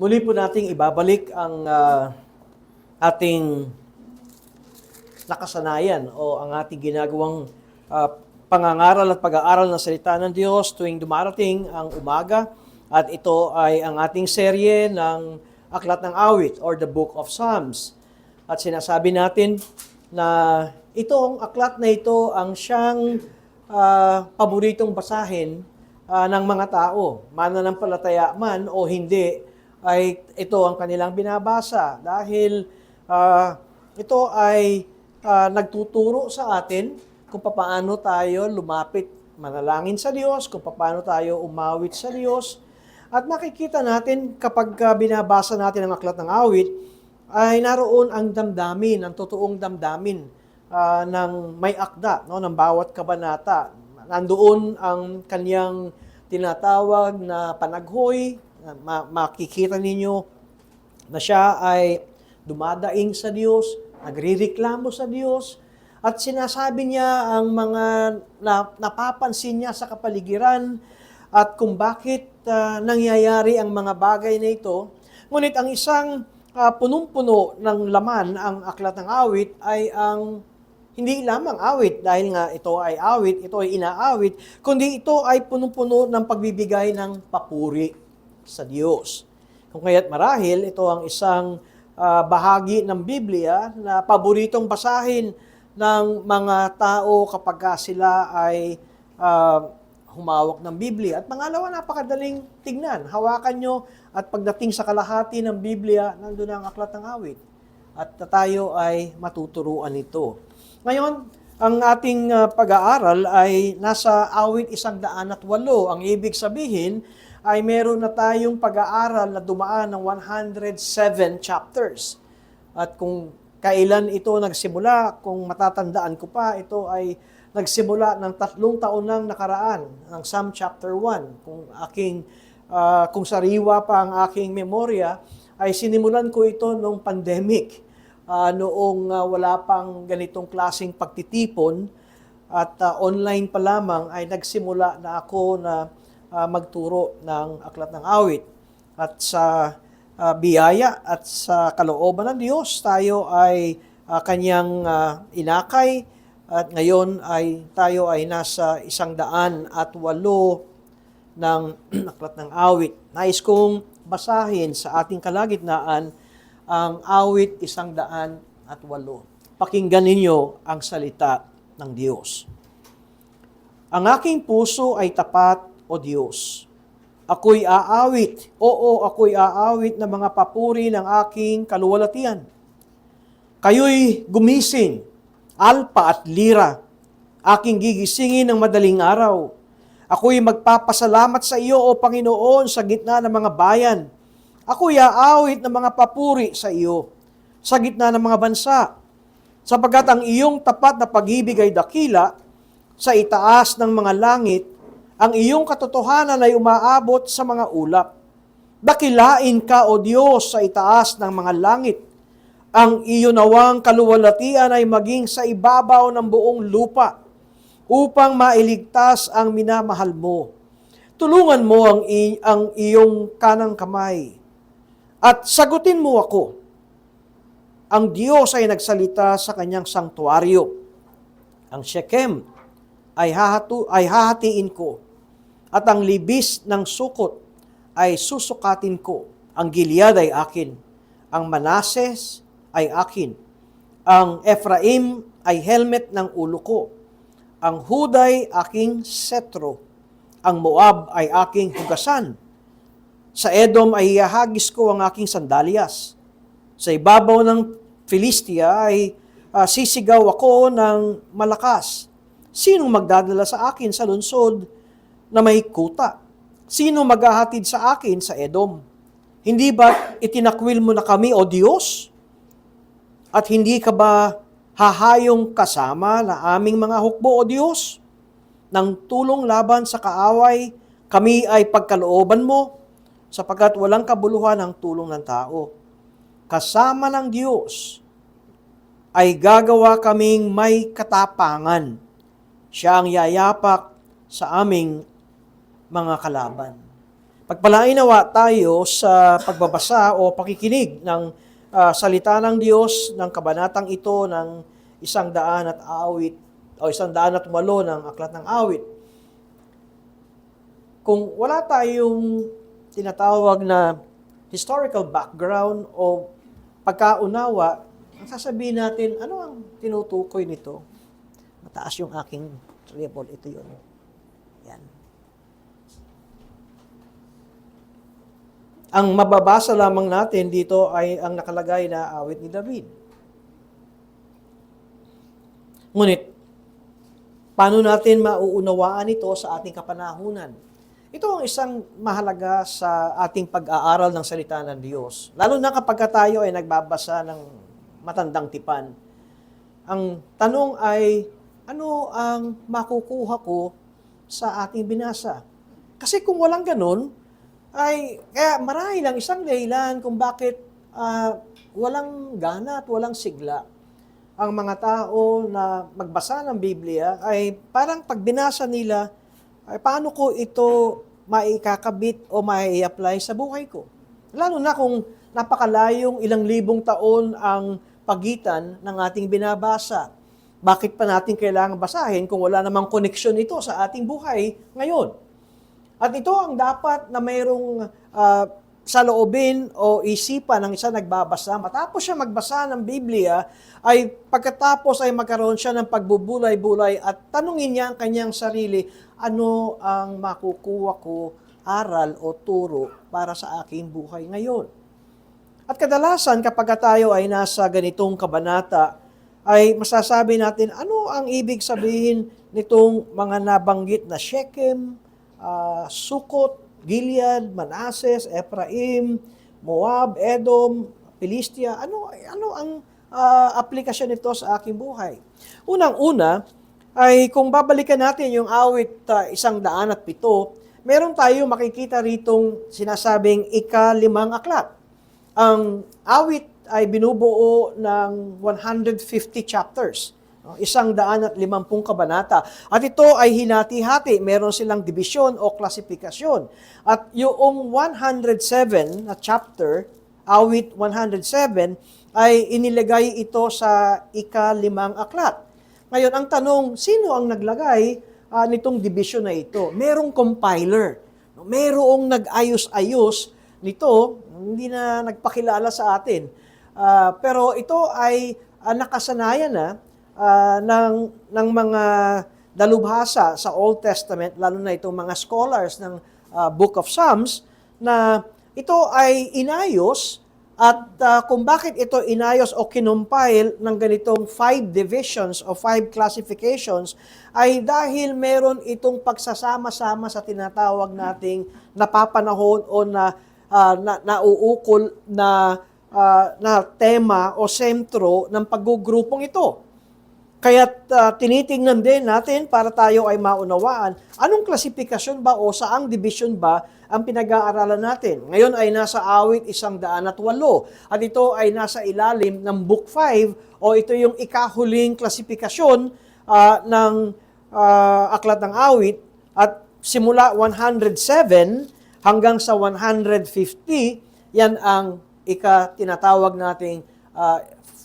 Muli po nating ibabalik ang ating nakasanayan o ang ating ginagawang pangangaral at pag-aaral ng salita ng Diyos tuwing dumarating ang umaga. At ito ay ang ating serye ng Aklat ng Awit or the Book of Psalms. At sinasabi natin na itong aklat na ito ang siyang paboritong basahin ng mga tao, mananampalataya man o hindi, ay ito ang kanilang binabasa dahil ito ay nagtuturo sa atin kung paano tayo lumapit manalangin sa Diyos, kung paano tayo umawit sa Diyos. At makikita natin kapag binabasa natin ang aklat ng awit, ay naroon ang damdamin, ang totoong damdamin ng may akda, no, ng bawat kabanata. Nandoon ang kanyang tinatawag na panaghoy. Makikita ninyo na siya ay dumadaing sa Diyos, nagrireklamo sa Diyos, at sinasabi niya ang mga napapansin niya sa kapaligiran at kung bakit nangyayari ang mga bagay na ito. Ngunit ang isang punong-puno ng laman ang aklat ng awit ay ang hindi lamang awit, dahil nga ito ay awit, ito ay inaawit, kundi ito ay punong-puno ng pagbibigay ng papuri sa Diyos. Kung kaya't marahil, ito ang isang bahagi ng Biblia na paboritong basahin ng mga tao kapag sila ay humawak ng Biblia. At pangalawa, napakadaling tignan. Hawakan nyo at pagdating sa kalahati ng Biblia, nandun ang aklat ng awit. At tayo ay matuturuan ito. Ngayon, ang ating pag-aaral ay nasa awit 108. Ang ibig sabihin ay meron na tayong pag-aaral na dumaan ng 107 chapters. At kung kailan ito nagsimula, kung matatandaan ko pa, ito ay nagsimula ng 3 taon nang nakaraan, ng Psalm chapter 1. Kung sariwa pa ang aking memorya, ay sinimulan ko ito noong pandemic. Noong wala pang ganitong klaseng pagtitipon at online pa lamang ay nagsimula na ako na magturo ng aklat ng awit. At sa biyaya at sa kalooban ng Diyos, tayo ay kanyang inakay at ngayon ay tayo ay nasa 108 ng aklat ng awit. Nais kong basahin sa ating kalagitnaan ang awit 108. Pakinggan ninyo ang salita ng Diyos. Ang aking puso ay tapat, O Diyos. Ako'y aawit, ako'y aawit ng mga papuri ng aking kaluwalhatian. Kayo'y gumising, alpa at lira, aking gigisingin ng madaling araw. Ako'y magpapasalamat sa iyo, O Panginoon, sa gitna ng mga bayan. Ako'y aawit ng mga papuri sa iyo, sa gitna ng mga bansa, sapagkat ang iyong tapat na pag-ibig ay dakila sa itaas ng mga langit, ang iyong katotohanan ay umaabot sa mga ulap. Dakilain ka, O Diyos, sa itaas ng mga langit. Ang iyo nawang kaluwalhatian ay maging sa ibabaw ng buong lupa, upang mailigtas ang minamahal mo. Tulungan mo ang iyong kanang kamay, at sagutin mo ako. Ang Diyos ay nagsalita sa kanyang sanktuaryo. Ang Shechem ay hahatiin ko, at ang libis ng Sukot ay susukatin ko. Ang Gilead ay akin, ang Manases ay akin, ang Ephraim ay helmet ng ulo ko, ang Huday aking setro, ang Moab ay aking hugasan. Sa Edom ay ihahagis ko ang aking sandalyas. Sa ibabaw ng Filistia ay sisigaw ako ng malakas. Sinong magdadala sa akin sa lungsod na may kuta? Sino maghahatid sa akin sa Edom? Hindi ba itinakwil mo na kami, O Diyos? At hindi ka ba hahayong kasama na aming mga hukbo, O Diyos? Nang tulong laban sa kaaway, kami ay pagkalooban mo, sapagkat walang kabuluhan ang tulong ng tao. Kasama ng Diyos ay gagawa kaming may katapangan. Siya ang yayapak sa aming mga kalaban. Pagpalain nawa tayo sa pagbabasa o pakikinig ng salita ng Diyos ng kabanatang ito ng 108 o 108 ng Aklat ng Awit. Kung wala tayong tinatawag na historical background o pagkaunawa, ang sasabihin natin, ano ang tinutukoy nito? Mataas yung aking treble, ito yun. Yan. Ang mababasa lamang natin dito ay ang nakalagay na awit ni David. Ngunit, paano natin mauunawaan ito sa ating kapanahunan? Ito ang isang mahalaga sa ating pag-aaral ng salita ng Diyos. Lalo na kapag tayo ay nagbabasa ng matandang tipan. Ang tanong ay, ano ang makukuha ko sa ating binasa? Kasi kung walang ganun, kaya marahil lang isang dahilan kung bakit walang gana at walang sigla ang mga tao na magbasa ng Biblia ay parang pag binasa nila, ay paano ko ito maikakabit o mai-apply sa buhay ko? Lalo na kung napakalayong ilang libong taon ang pagitan ng ating binabasa. Bakit pa natin kailangan basahin kung wala namang koneksyon ito sa ating buhay ngayon? At ito ang dapat na mayroong saloobin o isipan ng isang nagbabasa. Matapos siya magbasa ng Biblia, ay pagkatapos ay magkaroon siya ng pagbubulay-bulay at tanungin niya ang kanyang sarili, ano ang makukuha ko aral o turo para sa aking buhay ngayon? At kadalasan kapag tayo ay nasa ganitong kabanata, ay masasabi natin, ano ang ibig sabihin nitong mga nabanggit na Shechem, Sukot, Gilead, Manases, Ephraim, Moab, Edom, Philistia, ano ang aplikasyon nito sa aking buhay? Unang-una, ay kung babalikan natin yung awit 107, meron tayo makikita ritong sinasabing ika-5 aklat. Ang awit ay binubuo ng 150 chapters. 150 kabanata. At ito ay hinati-hati. Meron silang division o klasifikasyon. At yung 107 na chapter, awit 107, ay inilagay ito sa ika-5 aklat. Ngayon, ang tanong, sino ang naglagay nitong division na ito? Merong compiler. Merong nag-ayos-ayos nito, hindi na nagpakilala sa atin. Pero ito ay nakasanayan na ng mga dalubhasa sa Old Testament, lalo na itong mga scholars ng Book of Psalms, na ito ay inayos at kung bakit ito inayos o kinompile ng ganitong 5 divisions o 5 classifications ay dahil meron itong pagsasama-sama sa tinatawag nating napapanahon o nauukol na tema o sentro ng paggugrupong ito. Kaya tinitingnan din natin para tayo ay maunawaan anong klasifikasyon ba o saang division ba ang pinag-aaralan natin. Ngayon ay nasa awit 108 at ito ay nasa ilalim ng Book 5 o ito yung ikahuling klasifikasyon ng Aklat ng Awit at simula 107 hanggang sa 150, yan ang tinatawag nating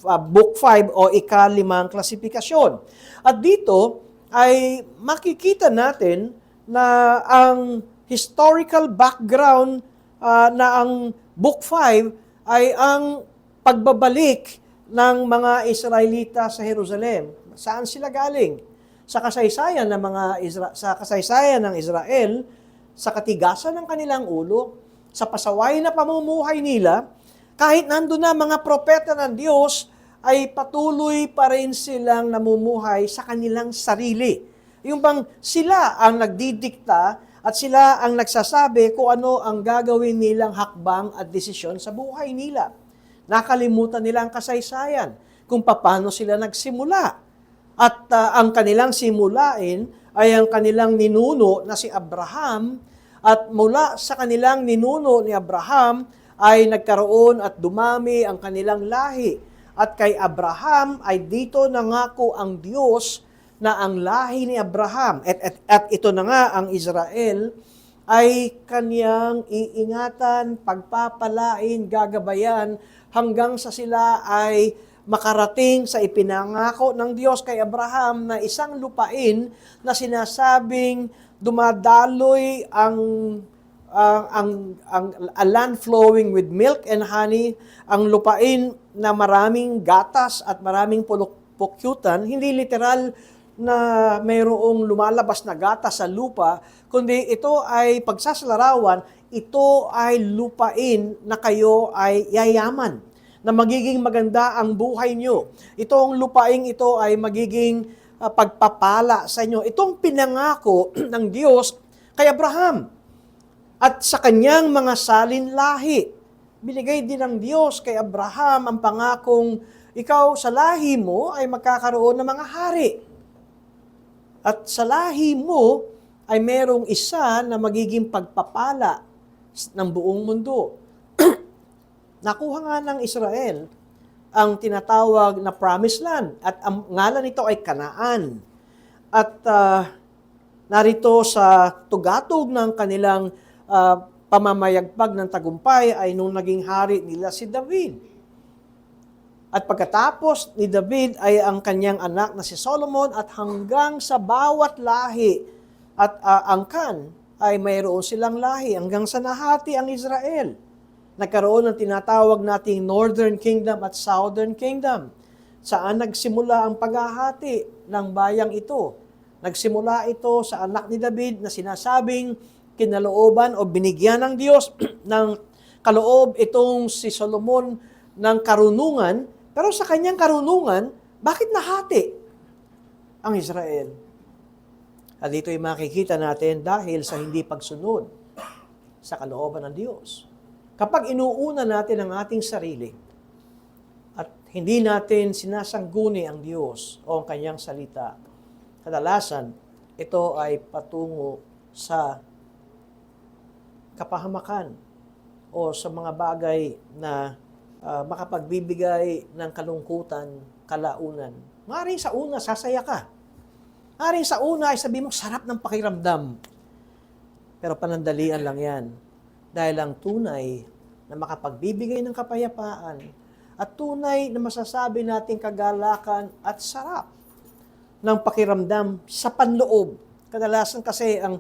Book 5 o ika-5 klasifikasyon. At dito ay makikita natin na ang historical background na ang Book 5 ay ang pagbabalik ng mga Israelita sa Jerusalem. Saan sila galing? Sa kasaysayan ng Israel, sa katigasan ng kanilang ulo, sa pasaway na pamumuhay nila, kahit nandun na mga propeta ng Diyos, ay patuloy pa rin silang namumuhay sa kanilang sarili. Yung bang sila ang nagdidikta at sila ang nagsasabi kung ano ang gagawin nilang hakbang at desisyon sa buhay nila. Nakalimutan nila ang kasaysayan kung paano sila nagsimula. At ang kanilang simulain ay ang kanilang ninuno na si Abraham, at mula sa kanilang ninuno ni Abraham ay nagkaroon at dumami ang kanilang lahi. At kay Abraham ay dito nangako ang Diyos na ang lahi ni Abraham, at ito na nga ang Israel, ay Kanyang iingatan, pagpapalain, gagabayan, hanggang sa sila ay makarating sa ipinangako ng Diyos kay Abraham na isang lupain na sinasabing dumadaloy ang a land flowing with milk and honey, ang lupain na maraming gatas at maraming pukyutan, hindi literal na mayroong lumalabas na gatas sa lupa, kundi ito ay pagsasalarawan, ito ay lupain na kayo ay yayaman, na magiging maganda ang buhay nyo. Itong lupaing ito ay magiging pagpapala sa inyo. Itong pinangako ng Diyos kay Abraham at sa kanyang mga salinlahi. Binigay din ng Diyos kay Abraham ang pangakong ikaw sa lahi mo ay magkakaroon ng mga hari. At sa lahi mo ay merong isa na magiging pagpapala ng buong mundo. Nakuha nga ng Israel ang tinatawag na Promised Land at ang ngalan nito ay Kanaan. At narito sa tugatog ng kanilang pamamayagpag ng tagumpay ay nung naging hari nila si David. At pagkatapos ni David ay ang kanyang anak na si Solomon at hanggang sa bawat lahi at angkan ay mayroon silang lahi hanggang sa nahati ang Israel. Nagkaroon ng tinatawag nating Northern Kingdom at Southern Kingdom. Saan nagsimula ang paghahati ng bayang ito? Nagsimula ito sa anak ni David na sinasabing kinalooban o binigyan ng Diyos ng kaloob itong si Solomon ng karunungan, pero sa kanyang karunungan, bakit nahati ang Israel? At dito ay makikita natin dahil sa hindi pagsunod sa kalooban ng Diyos. Kapag inuuna natin ang ating sarili at hindi natin sinasangguni ang Diyos o ang kanyang salita, kadalasan ito ay patungo sa kapahamakan o sa mga bagay na makapagbibigay ng kalungkutan, kalaunan. Maaaring sa una, sasaya ka. Maaaring sa una ay sabi mo, sarap ng pakiramdam. Pero panandalian lang yan. Dahil ang tunay na makapagbibigay ng kapayapaan at tunay na masasabi nating kagalakan at sarap ng pakiramdam sa panloob. Kadalasan kasi ang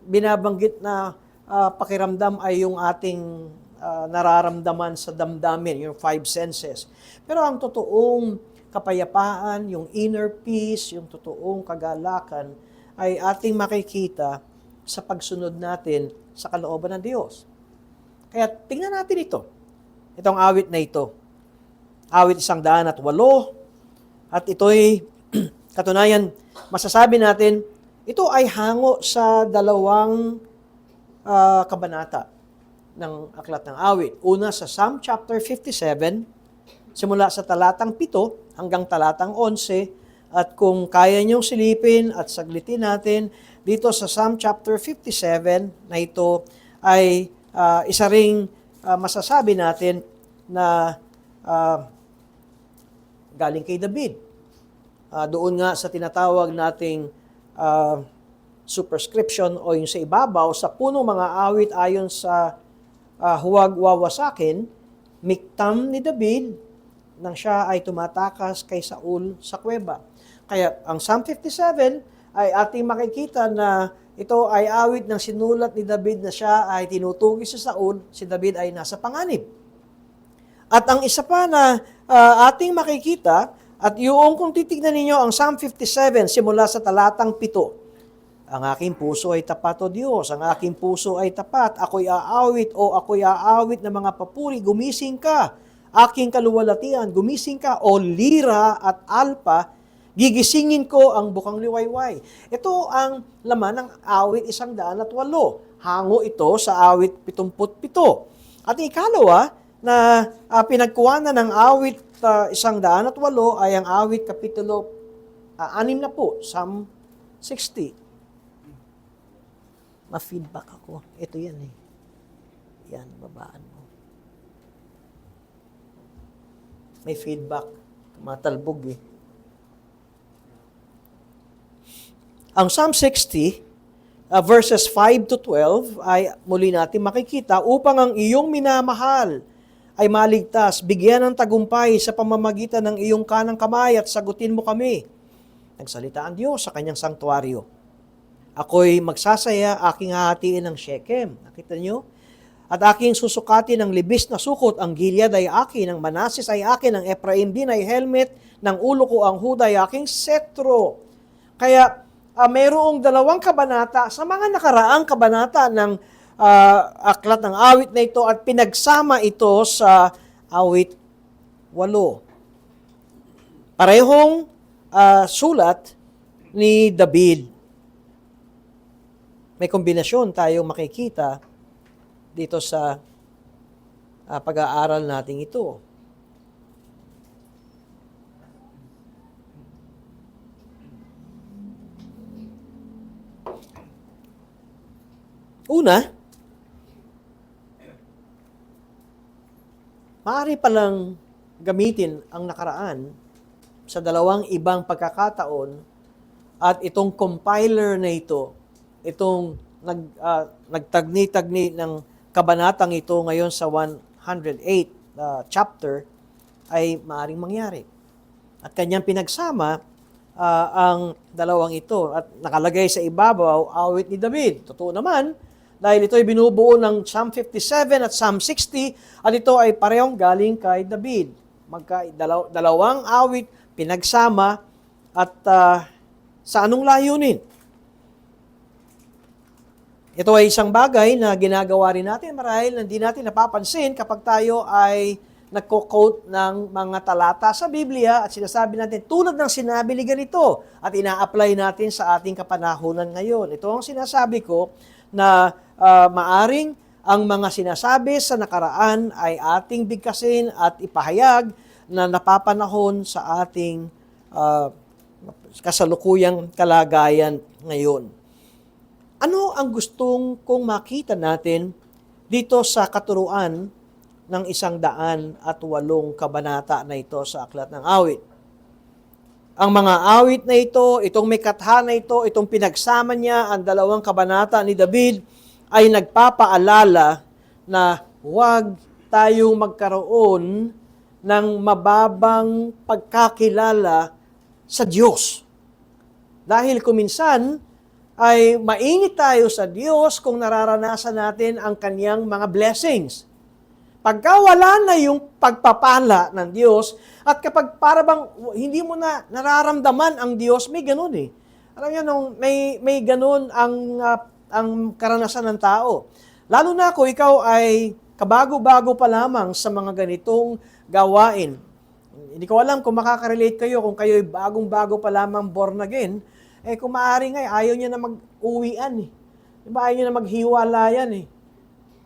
binabanggit na pakiramdam ay yung ating nararamdaman sa damdamin, yung 5 senses. Pero ang totoong kapayapaan, yung inner peace, yung totoong kagalakan, ay ating makikita sa pagsunod natin sa kalooban ng Diyos. Kaya tingnan natin ito. Itong awit na ito. Awit 108. At ito'y katunayan, masasabi natin, ito ay hango sa 2 kabanata ng Aklat ng Awit. Una sa Psalm chapter 57, simula sa talatang 7 hanggang talatang 11, at kung kaya niyong silipin at saglitin natin, dito sa Psalm chapter 57 na ito ay isa ring masasabi natin na galing kay David. Doon nga sa tinatawag nating superscription o yung sa ibabaw, sa punong mga awit ayon sa huwag wawasakin, miktam ni David nang siya ay tumatakas kay Saul sa kuweba. Kaya ang Psalm 57 ay ating makikita na ito ay awit ng sinulat ni David na siya ay tinutugi sa Saul, si David ay nasa panganib. At ang isa pa na ating makikita, at yung kung titignan ninyo ang Psalm 57 simula sa talatang 7, ang aking puso ay tapat, o Diyos. Ang aking puso ay tapat. Ako'y aawit, o ako'y aawit ng mga papuri. Gumising ka. Aking kaluwalhatian, gumising ka. O lira at alpa, gigisingin ko ang bukang liwayway. Ito ang laman ng awit 108. Hango ito sa awit 77. At ikalawa na pinagkuhanan ng awit 108 ay ang awit kapitulo 6 na po, Psalm 60. Ma-feedback ako. Ito yan eh. Yan, babaan mo. May feedback. Matalbog eh. Ang Psalm 60 verses 5 to 12 ay muli natin makikita, upang ang iyong minamahal ay maligtas, bigyan ng tagumpay sa pamamagitan ng iyong kanang kamay at sagutin mo kami. Nagsalita ang Diyos sa kanyang sanktuaryo. Ako'y magsasaya, aking hahatiin ng Shechem. Nakita niyo? At aking susukatin ng libis na sukot, ang Gilead ay akin, ang Manasseh ay akin, ang Ephraim din ay helmet, ng ulo ko ang Huda ay aking setro. Kaya mayroong 2 kabanata sa mga nakaraang kabanata ng aklat ng awit na ito at pinagsama ito sa awit 8. Parehong sulat ni David. May kombinasyon tayong makikita dito sa pag-aaral natin ito. Una, maaari palang gamitin ang nakaraan sa 2 ibang pagkakataon at itong compiler na ito, itong nagtagni-tagni ng kabanatang ito ngayon sa 108 chapter ay maaring mangyari. At kanyang pinagsama ang 2 ito at nakalagay sa ibabaw awit ni David. Totoo naman, dahil ito ay binubuo ng Psalm 57 at Psalm 60 at ito ay parehong galing kay David. 2 awit pinagsama at sa anong layunin? Ito ay isang bagay na ginagawa rin natin marahil hindi natin napapansin kapag tayo ay nagko-quote ng mga talata sa Biblia at sinasabi natin tulad ng sinabi ni ganito at ina-apply natin sa ating kapanahunan ngayon. Ito ang sinasabi ko na maaring ang mga sinasabi sa nakaraan ay ating bigkasin at ipahayag na napapanahon sa ating kasalukuyang kalagayan ngayon. Ano ang gustong kong makita natin dito sa katuruan ng 108 kabanata na ito sa Aklat ng Awit? Ang mga awit na ito, itong may katha na ito, itong pinagsama niya ang 2 kabanata ni David ay nagpapaalala na huwag tayong magkaroon ng mababang pagkakilala sa Diyos. Dahil kuminsan ay mainit tayo sa Diyos kung nararanasan natin ang kanyang mga blessings. Pagka wala na yung pagpapala ng Diyos, at kapag para bang hindi mo na nararamdaman ang Diyos, may ganun eh. Alam niyo, may ganun ang karanasan ng tao. Lalo na kung ikaw ay kabago-bago pa lamang sa mga ganitong gawain. Hindi ko alam kung makaka-relate kayo kung kayo ay bagong-bago pa lamang born again, kung maaari nga, ayaw niya na mag-uwian eh. Diba, ayaw niya na maghiwalayan eh.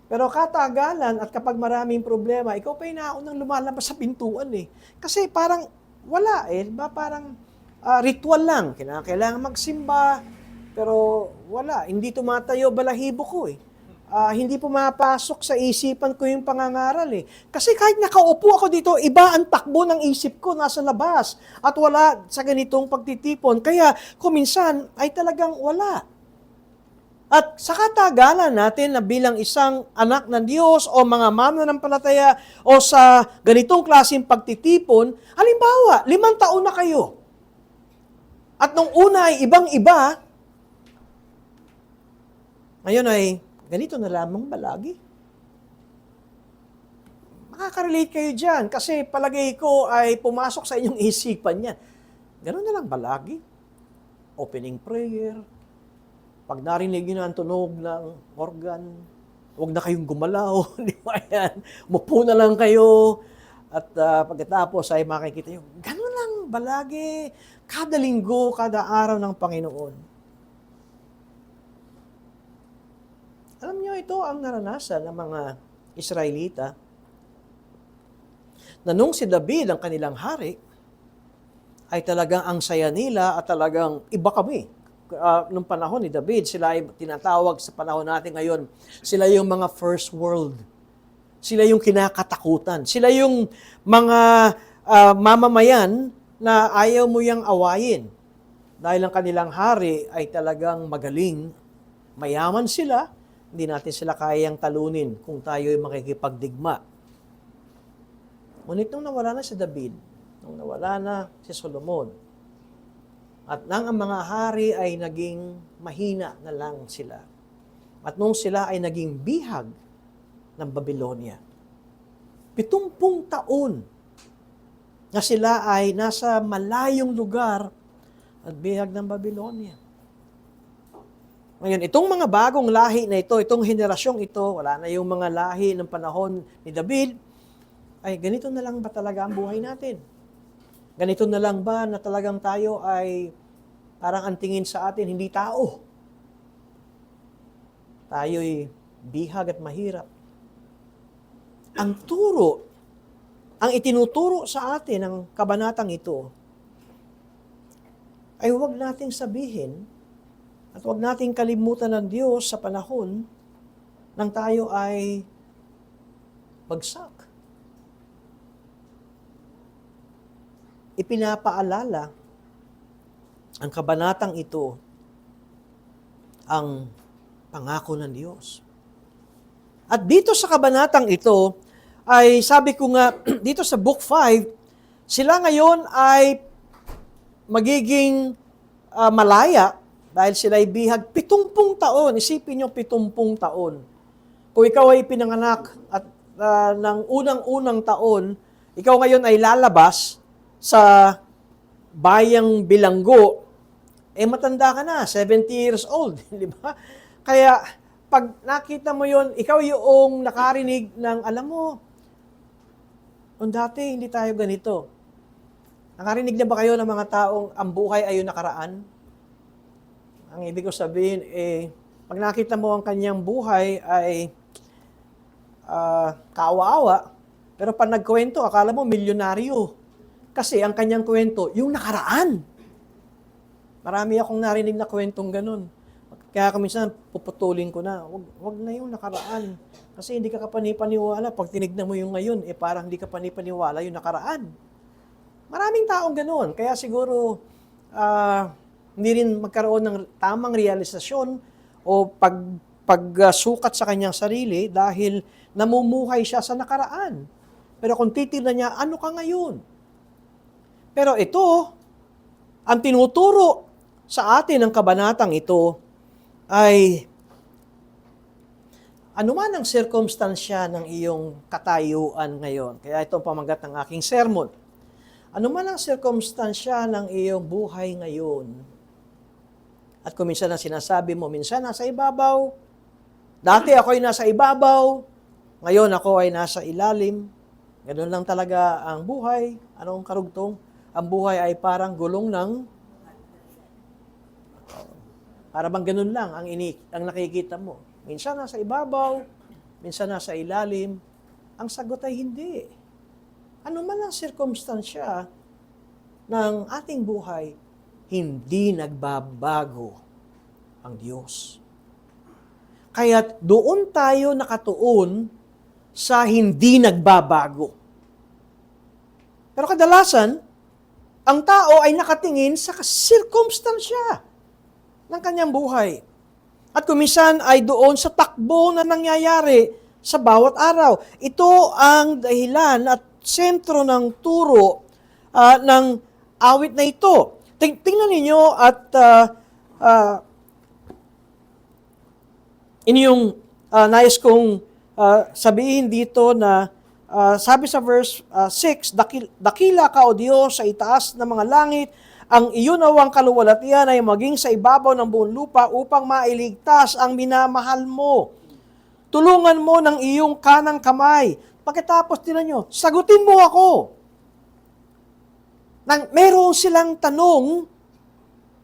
Pero katagalan at kapag maraming problema, ikaw pa yung naunang lumalabas sa pintuan eh. Kasi parang wala eh. Diba? Parang ritual lang. Kailangan magsimba, pero wala. Hindi tumatayo balahibo ko eh. Hindi pumapasok sa isipan ko yung pangangaral eh. Kasi kahit nakaupo ako dito, iba ang takbo ng isip ko nasa labas. At wala sa ganitong pagtitipon. Kaya kuminsan ay talagang wala. At sa katagalan natin na bilang isang anak ng Diyos o mga mananampalataya o sa ganitong klaseng pagtitipon, halimbawa, 5 taon na kayo. At nung una ay ibang-iba, ngayon ay ganito na lamang balagi. Makaka-relate kayo dyan kasi palagay ko ay pumasok sa inyong isipan yan. Ganun na lang balagi. Opening prayer. Pag narinig nyo ang tunog ng organ, huwag na kayong gumalaw. Di ba yan? Mupo na lang kayo. At pagkatapos ay makikita nyo, ganun lang balagi. Kada linggo, kada araw ng Panginoon. Alam niyo, ito ang naranasan ng mga Israelita na nung si David ang kanilang hari, ay talagang ang saya nila at talagang iba kami. Nung panahon ni David, sila ay tinatawag sa panahon natin ngayon, sila yung mga first world. Sila yung kinakatakutan. Sila yung mga mamamayan na ayaw mo yang awayin. Dahil ang kanilang hari ay talagang magaling mayaman sila, hindi natin sila kayang talunin kung tayo'y makikipagdigma. Ngunit nung nawala na si David, nung nawala na si Solomon, at nang ang mga hari ay naging mahina na lang sila, at nung sila ay naging bihag ng Babylonia, 70 taon na sila ay nasa malayong lugar at bihag ng Babylonia. Ngayon, itong mga bagong lahi na ito, itong henerasyong ito, wala na yung mga lahi ng panahon ni David, ay ganito na lang ba talaga ang buhay natin? Ganito na lang ba na talagang tayo ay parang ang tingin sa atin, hindi tao? Tayo'y bihag at mahirap. Ang turo, ang itinuturo sa atin ng kabanatang ito, ay huwag nating sabihin at huwag nating kalimutan ng Diyos sa panahon nang tayo ay bagsak. Ipinapaalala ang kabanatang ito ang pangako ng Diyos. At dito sa kabanatang ito, ay sabi ko nga, dito sa Book 5, sila ngayon ay magiging malaya dahil sila ay bihag 70 taon. Isipin nyo, 70 taon. Kung ikaw ay pinanganak at ng unang-unang taon, ikaw ngayon ay lalabas sa bayang bilanggo, matanda ka na, 70 years old, di ba? Kaya, pag nakita mo yon, ikaw yung nakarinig ng, alam mo, nung dati, hindi tayo ganito. Nakarinig na ba kayo ng mga taong ang buhay ay yung nakaraan? Ang ibig ko sabihin, pag nakita mo ang kanyang buhay ay kaawa-awa, pero pag nagkwento, akala mo milyonaryo. Kasi ang kanyang kwento, yung nakaraan. Marami akong narinig na kwentong ganun. Kaya minsan puputulin ko na, wag na yung nakaraan. Kasi hindi ka kapanipaniwala. Pag tinignan mo yung ngayon, parang hindi ka panipaniwala yung nakaraan. Maraming taong ganun. Kaya siguro, hindi rin magkaroon ng tamang realisasyon o pagsukat sa kanyang sarili dahil namumuhay siya sa nakaraan. Pero kung titignan niya, ano ka ngayon? Pero ito, ang tinuturo sa atin ng kabanatang ito ay anuman ang sirkumstansya ng iyong katayuan ngayon. Kaya ito ang pamagat ng aking sermon. Anuman ang sirkumstansya ng iyong buhay ngayon. At kung minsan ang sinasabi mo, minsan nasa ibabaw, dati ako ay nasa ibabaw, ngayon ako ay nasa ilalim. Ganun lang talaga ang buhay. Anong karugtong? Ang buhay ay parang gulong ng para bang ganun lang ang nakikita mo. Minsan nasa ibabaw, minsan nasa ilalim. Ang sagot ay hindi. Ano man ang sirkumstansya ng ating buhay, hindi nagbabago ang Diyos. Kaya doon tayo nakatuon sa hindi nagbabago. Pero kadalasan, ang tao ay nakatingin sa sirkumstansya ng kanyang buhay. At kumisan ay doon sa takbo na nangyayari sa bawat araw. Ito ang dahilan at sentro ng turo ng awit na ito. Tingnan ninyo at inyong nais kong sabihin dito na sabi sa verse 6, Dakila ka o Diyos sa itaas ng mga langit, ang iyon nawang kaluwalhatian ay maging sa ibabaw ng buong lupa upang mailigtas ang minamahal mo. Tulungan mo ng iyong kanang kamay. Pagkatapos tinan nyo, sagutin mo ako. Meron silang tanong,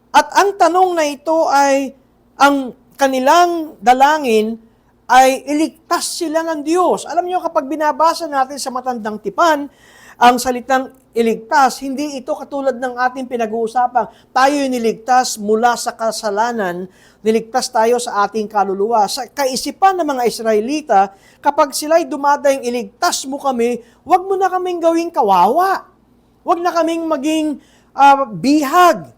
at ang tanong na ito ay, ang kanilang dalangin ay iligtas sila ng Diyos. Alam niyo, kapag binabasa natin sa Matandang Tipan, ang salitang iligtas, hindi ito katulad ng ating pinag-uusapan. Tayo'y niligtas mula sa kasalanan, niligtas tayo sa ating kaluluwa. Sa kaisipan ng mga Israelita, kapag sila'y dumadaing iligtas mo kami, huwag mo na kaming gawing kawawa. Huwag na kaming maging bihag.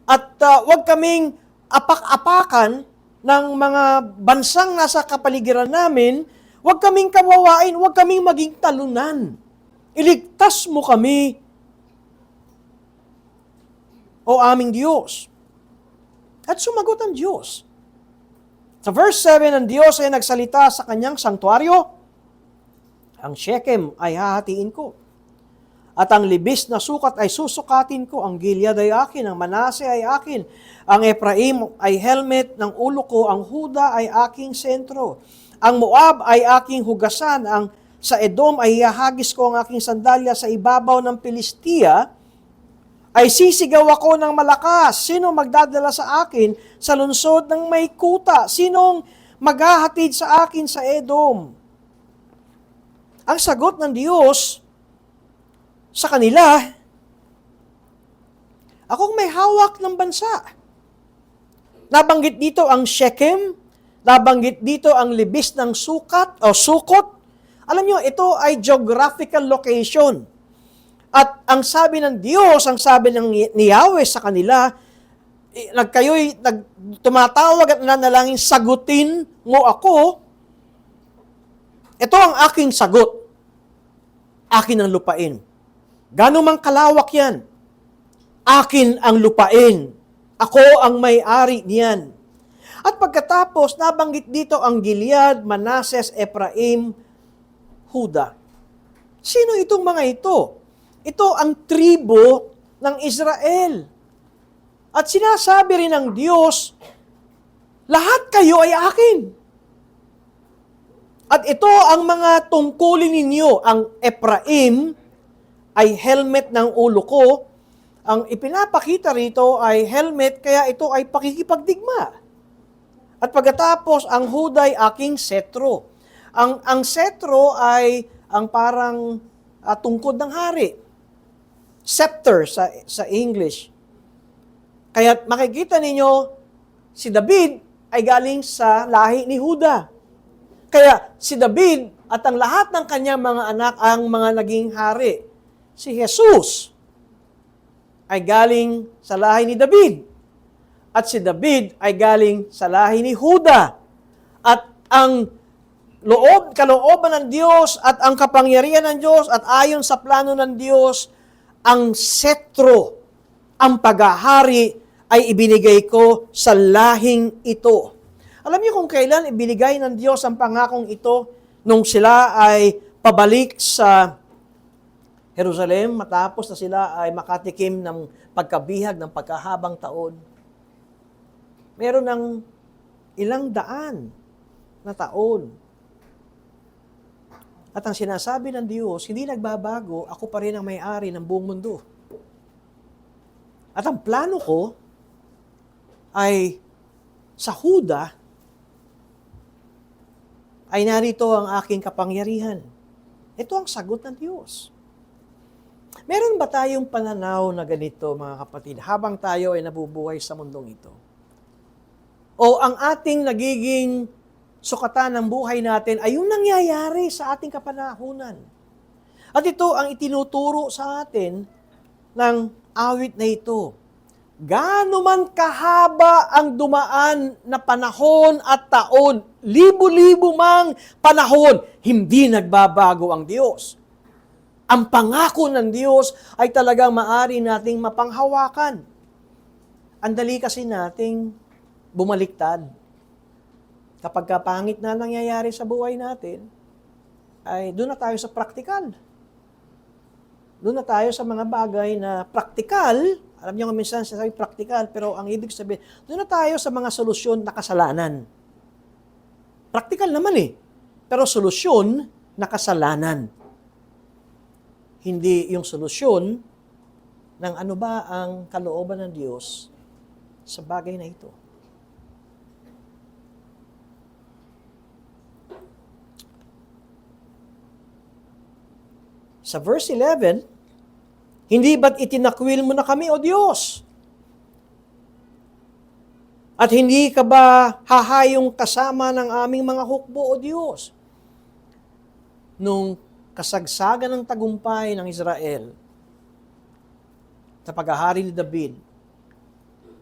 At huwag kaming apak-apakan ng mga bansang nasa kapaligiran namin, huwag kaming kawawain, huwag kaming maging talunan. Iligtas mo kami, o aming Diyos. At sumagot ang Diyos. Sa verse 7, ang Diyos ay nagsalita sa kanyang sanktuaryo, ang Shechem ay hahatiin ko. At ang libis na sukat ay susukatin ko, ang Gilead ay akin, ang Manase ay akin, ang Ephraim ay helmet ng ulo ko, ang Huda ay aking sentro, ang Moab ay aking hugasan, ang sa Edom ay ihahagis ko ang aking sandalya sa ibabaw ng Pilistia, ay sisigaw ako ng malakas. Sino magdadala sa akin sa lungsod ng may kuta? Sinong maghahatid sa akin sa Edom? Ang sagot ng Diyos sa kanila, akong may hawak ng bansa. Nabanggit dito ang Shechem, nabanggit dito ang libis ng sukat o sukot. Alam nyo, ito ay geographical location. At ang sabi ng Diyos, ang sabi ni Yahweh sa kanila, kayo'y tumatawag at nanalangin, sagutin mo ako. Ito ang aking sagot. Akin ang lupain. Gano'n mang kalawak yan. Akin ang lupain. Ako ang may-ari niyan. At pagkatapos, nabanggit dito ang Gilead, Manases, Ephraim, Huda. Sino itong mga ito? Ito ang tribo ng Israel. At sinasabi rin ng Diyos, lahat kayo ay akin. At ito ang mga tungkulin ninyo. Ang Ephraim ay helmet ng ulo ko. Ang ipinapakita rito ay helmet, kaya ito ay pakikipagdigma. At pagkatapos, ang Huda ay aking setro. Ang setro ay ang parang tungkod ng hari. Scepter sa English. Kaya makikita ninyo, si David ay galing sa lahi ni Huda. Kaya si David at ang lahat ng kanyang mga anak ang mga naging hari. Si Jesus ay galing sa lahi ni David. At si David ay galing sa lahi ni Huda. At ang kalooban ng Diyos at ang kapangyarihan ng Diyos at ayon sa plano ng Diyos, ang setro, ang paghahari ay ibinigay ko sa lahing ito. Alam niyo kung kailan ibinigay ng Diyos ang pangakong ito? Nung sila ay pabalik sa Jerusalem, matapos na sila ay makatikim ng pagkabihag ng pagkahabang taon. Meron ng ilang daan na taon. At ang sinasabi ng Diyos, hindi nagbabago, ako pa rin ang may-ari ng buong mundo. At ang plano ko ay sa Huda ay narito ang aking kapangyarihan. Ito ang sagot ng Diyos. Meron ba tayong pananaw na ganito, mga kapatid, habang tayo ay nabubuhay sa mundong ito? O ang ating nagiging sukatan ng buhay natin ay yung nangyayari sa ating kapanahunan. At ito ang itinuturo sa atin ng awit na ito. Gaano man kahaba ang dumaan na panahon at taon, libo-libo mang panahon, hindi nagbabago ang Diyos. Ang pangako ng Diyos ay talagang maari nating mapanghawakan. Ang dali kasi nating bumaliktad. Kapag pangit na nangyayari sa buhay natin, ay doon na tayo sa praktikal. Doon na tayo sa mga bagay na praktikal. Alam niyo nga minsan sasabi praktikal, pero ang ibig sabihin, doon na tayo sa mga solusyon na kasalanan. Praktikal naman pero solusyon na kasalanan. Hindi yung solusyon ng ano ba ang kalooban ng Diyos sa bagay na ito. Sa verse 11, hindi ba't itinakwil mo na kami, O Diyos? At hindi ka ba hahayong kasama ng aming mga hukbo, O Diyos? Nung kasagsagan ng tagumpay ng Israel, sa paghahari ni David,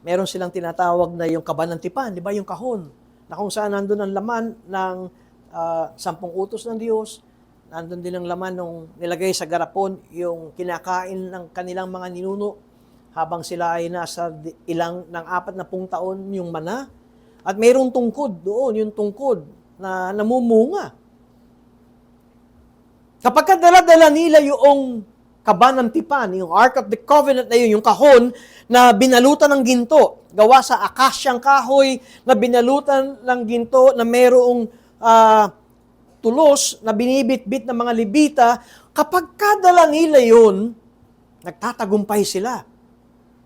meron silang tinatawag na yung kabanantipan, di ba? Yung kahon na kung saan nandun ang laman ng 10 utos ng Diyos, nandun din ang laman nung nilagay sa garapon yung kinakain ng kanilang mga ninuno habang sila ay nasa ilang ng 40 taon yung mana. At mayroong tungkod doon, yung tungkod na namumunga. Kapag kadala-dala nila yung kaba ng tipan, yung Ark of the Covenant na yun, yung kahon na binalutan ng ginto, gawa sa akasyang kahoy na binalutan ng ginto na mayroong tulos na binibit-bit ng mga Levita, kapag kadala nila yun, nagtatagumpay sila.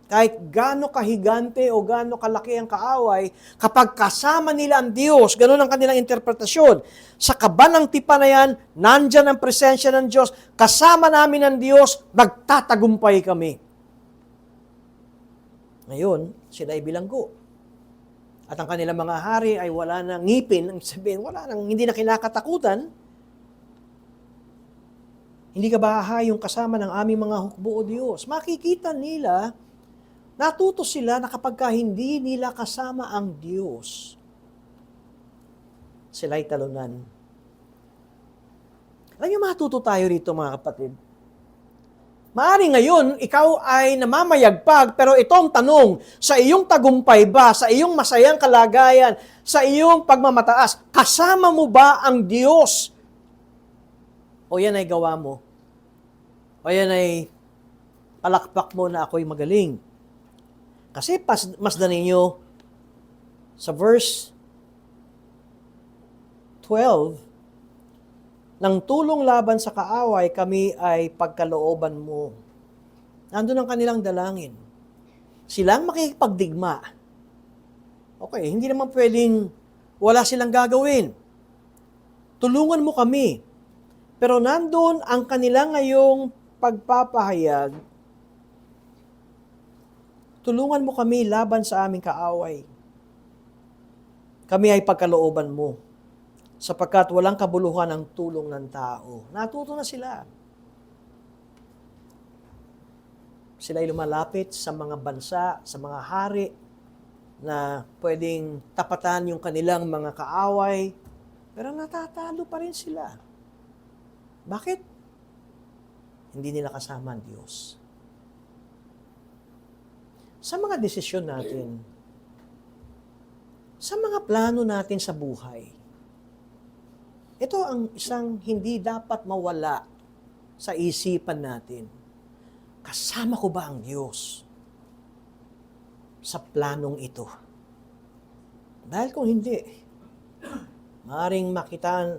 Kahit gaano kahigante o gaano kalaki ang kaaway, kapag kasama nila ang Diyos, ganun ang kanilang interpretasyon. Sa kaba ng tipan na yan, nandyan ang presensya ng Diyos, kasama namin ang Diyos, magtatagumpay kami. Ngayon, sila ay bilanggo. At ang kanilang mga hari ay wala nang ngipin, ang sabihin, hindi na kinakatakutan. Hindi ka bahahayong kasama ng aming mga hukbo o Diyos. Makikita nila, natuto sila na kapag hindi nila kasama ang Diyos, sila'y talunan. Alam niyo, matuto tayo rito mga kapatid. Maari ngayon, ikaw ay namamayagpag, pero ito ang tanong, sa iyong tagumpay ba, sa iyong masayang kalagayan, sa iyong pagmamataas, kasama mo ba ang Diyos? O yan ay gawa mo? O yan ay palakpak mo na ako'y magaling? Kasi masdan ninyo sa verse 12, nang tulong laban sa kaaway, kami ay pagkalooban mo. Nandun ang kanilang dalangin. Silang makikipagdigma. Okay, hindi naman pwedeng wala silang gagawin. Tulungan mo kami. Pero nandun ang kanilang ngayong pagpapahayag, tulungan mo kami laban sa aming kaaway. Kami ay pagkalooban mo, sapagkat walang kabuluhan ang tulong ng tao. Natuto na sila. Sila ay lumalapit sa mga bansa, sa mga hari, na pwedeng tapatan yung kanilang mga kaaway, pero natatalo pa rin sila. Bakit? Hindi nila kasama ang Diyos. Sa mga desisyon natin, sa mga plano natin sa buhay, ito ang isang hindi dapat mawala sa isipan natin. Kasama ko ba ang Diyos sa planong ito? Dahil kung hindi, maaaring makita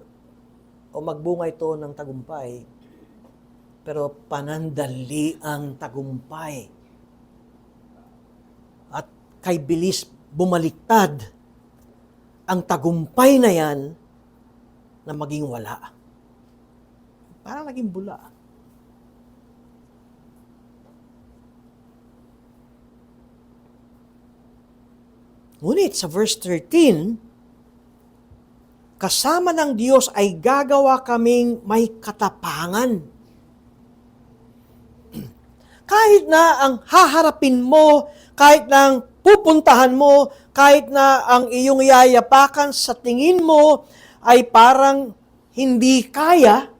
o magbunga ito ng tagumpay, pero panandali ang tagumpay. At kay bilis bumaliktad ang tagumpay na yan na maging wala. Parang naging bula. Ngunit sa verse 13, kasama ng Diyos ay gagawa kaming may katapangan. Kahit na ang haharapin mo, kahit na ang pupuntahan mo, kahit na ang iyong yayapakan sa tingin mo ay parang hindi kaya,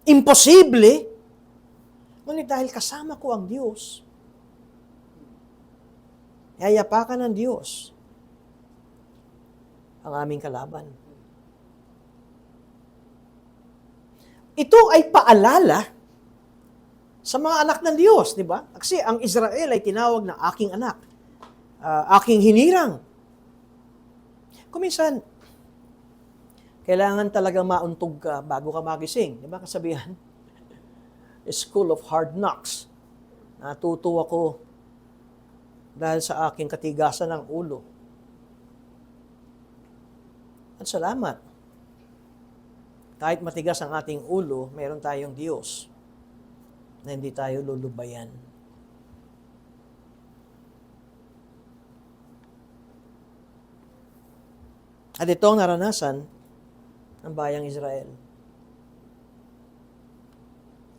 imposible, ngunit dahil kasama ko ang Diyos, yayapakan ng Diyos ang aming kalaban. Ito ay paalala sa mga anak ng Diyos, di ba? Kasi ang Israel ay tinawag na aking anak, aking hinirang. Kuminsan, kailangan talagang mauntog ka bago ka magising. Di ba kasabihan? A school of hard knocks. Natuto ako dahil sa aking katigasan ng ulo. At salamat. Kahit matigas ang ating ulo, meron tayong Diyos na hindi tayo lulubayan. At ito ang naranasan ng bayang Israel.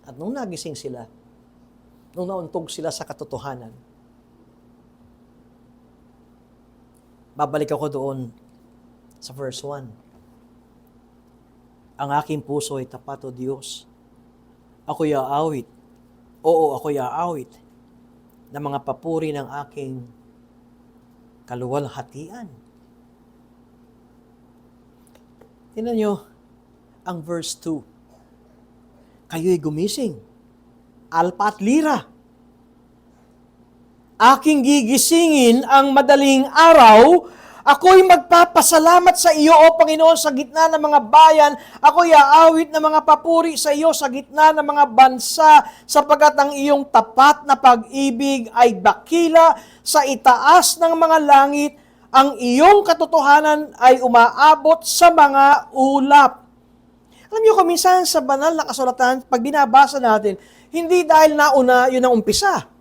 At nung nagising sila, nung nauntog sila sa katotohanan, babalik ako doon Sa verse 1, ang aking puso ay tapat, O Diyos. Ako'y aawit, oo, ako'y aawit ng mga papuri ng aking kaluwalhatian. Tingnan nyo ang verse 2. Kayo'y gumising, alpa at lira. Aking gigisingin ang madaling araw. Ako'y magpapasalamat sa iyo, O Panginoon, sa gitna ng mga bayan. Ako'y aawit ng mga papuri sa iyo sa gitna ng mga bansa, sapagkat ang iyong tapat na pag-ibig ay dakila sa itaas ng mga langit. Ang iyong katotohanan ay umaabot sa mga ulap. Alam niyo kung minsan sa banal na kasulatan, pag binabasa natin, hindi dahil nauna, yun ang umpisa.